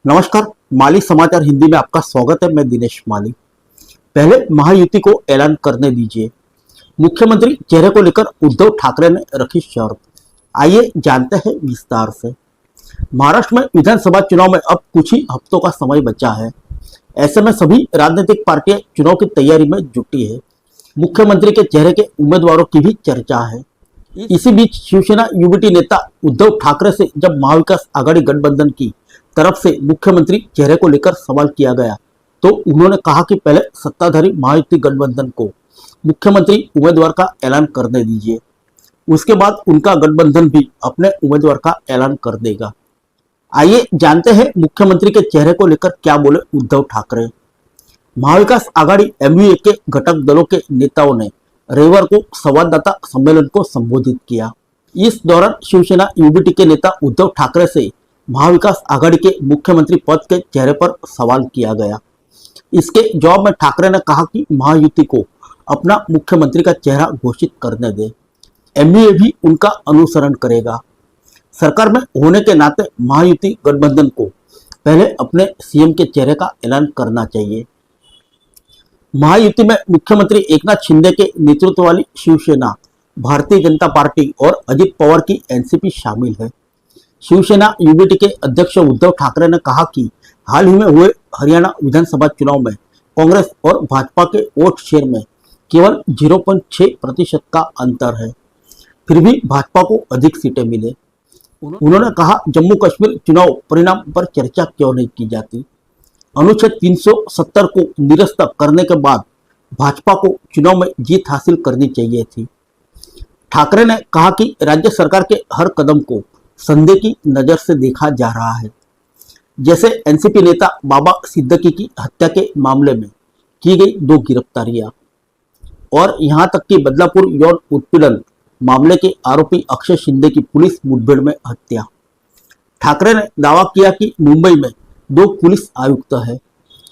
नमस्कार। माली समाचार हिंदी में आपका स्वागत है। मैं दिनेश माली। पहले महायुति को ऐलान करने दीजिए, मुख्यमंत्री चेहरे को लेकर उद्धव ठाकरे ने रखी शर्त। आइए जानते हैं विस्तार से। महाराष्ट्र में विधानसभा चुनाव में अब कुछ ही हफ्तों का समय बचा है। ऐसे में सभी राजनीतिक पार्टियां चुनाव की तैयारी में जुटी है। मुख्यमंत्री के चेहरे के उम्मीदवारों की भी चर्चा है। इसी बीच शिवसेना युवती नेता उद्धव ठाकरे से जब महाविकास आघाड़ी गठबंधन की तरफ से मुख्यमंत्री चेहरे को लेकर सवाल किया गया तो उन्होंने कहा कि पहले सत्ताधारी महायुति गठबंधन को मुख्यमंत्री उम्मीदवार का ऐलान करने दीजिए, उसके बाद उनका गठबंधन भी अपने उम्मीदवार का ऐलान कर देगा। आइए जानते हैं मुख्यमंत्री के चेहरे को लेकर क्या बोले उद्धव ठाकरे। महाविकास आघाड़ी एमवीए के घटक दलों के नेताओं ने रविवार को संवाददाता सम्मेलन को संबोधित किया। इस दौरान शिवसेना युवती के नेता उद्धव ठाकरे से महाविकास आघाड़ी के मुख्यमंत्री पद के चेहरे पर सवाल किया गया। इसके जवाब में ठाकरे ने कहा कि महायुति को अपना मुख्यमंत्री का चेहरा घोषित करने दे, एमवीए भी उनका अनुसरण करेगा। सरकार में होने के नाते महायुति गठबंधन को पहले अपने सीएम के चेहरे का ऐलान करना चाहिए। महायुति में मुख्यमंत्री एकनाथ शिंदे के नेतृत्व वाली शिवसेना, भारतीय जनता पार्टी और अजित पवार की एनसीपी शामिल है। शिवसेना युवती के अध्यक्ष उद्धव ठाकरे ने कहा कि हाल ही में हुए हरियाणा विधानसभा चुनाव में कांग्रेस और भाजपा के वोट शेयर में केवल 0.6% का अंतर है, फिर भी भाजपा को अधिक सीटें मिले। उन्होंने कहा, जम्मू कश्मीर चुनाव परिणाम पर चर्चा क्यों नहीं की जाती। अनुच्छेद 370 को निरस्त करने के बाद भाजपा को चुनाव में जीत हासिल करनी चाहिए थी। ठाकरे ने कहा कि राज्य सरकार के हर कदम को संदेह की नजर से देखा जा रहा है, जैसे एनसीपी नेता बाबा सिद्दीकी की हत्या के मामले में की गई 2 गिरफ्तारियां और यहां तक कि बदलापुर यौन उत्पीड़न मामले के आरोपी अक्षय शिंदे की पुलिस मुठभेड़ में हत्या। ठाकरे ने दावा किया कि मुंबई में 2 पुलिस आयुक्त हैं,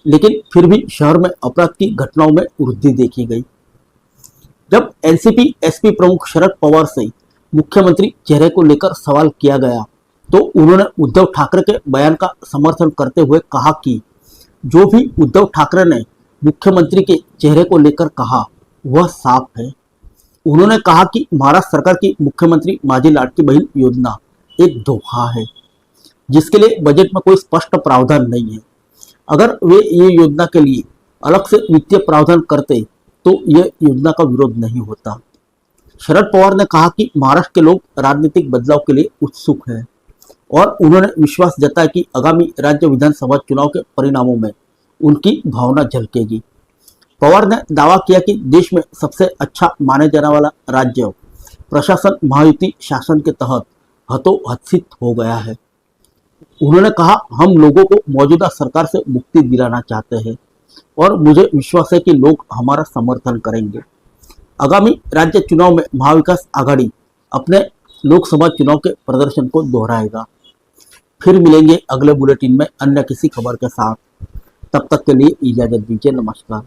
लेकिन फिर भी शहर में अपराध की घटनाओं में वृद्धि देखी गई। जब एनसीपी एसपी प्रमुख शरद पवार से मुख्यमंत्री चेहरे को लेकर सवाल किया गया तो उन्होंने उद्धव ठाकरे के बयान का समर्थन करते हुए कहा कि जो भी उद्धव ठाकरे ने मुख्यमंत्री के चेहरे को लेकर कहा वह साफ है। उन्होंने कहा कि महाराष्ट्र सरकार की मुख्यमंत्री माझी लाडकी बहन योजना एक धोखा है, जिसके लिए बजट में कोई स्पष्ट प्रावधान नहीं है। अगर वे ये योजना के लिए अलग से वित्तीय प्रावधान करते तो यह योजना का विरोध नहीं होता। शरद पवार ने कहा कि महाराष्ट्र के लोग राजनीतिक बदलाव के लिए उत्सुक हैं और उन्होंने विश्वास जताया कि आगामी राज्य विधानसभा चुनाव के परिणामों में उनकी भावना झलकेगी। पवार ने दावा किया कि देश में सबसे अच्छा माने जाने वाला राज्य प्रशासन महायुति शासन के तहत हतोहत्सित हो गया है। उन्होंने कहा, हम लोगों को मौजूदा सरकार से मुक्ति दिलाना चाहते हैं और मुझे विश्वास है कि लोग हमारा समर्थन करेंगे। आगामी राज्य चुनाव में महाविकास आघाड़ी अपने लोकसभा चुनाव के प्रदर्शन को दोहराएगा। फिर मिलेंगे अगले बुलेटिन में अन्य किसी खबर के साथ। तब तक के लिए इजाजत दीजिए। नमस्कार।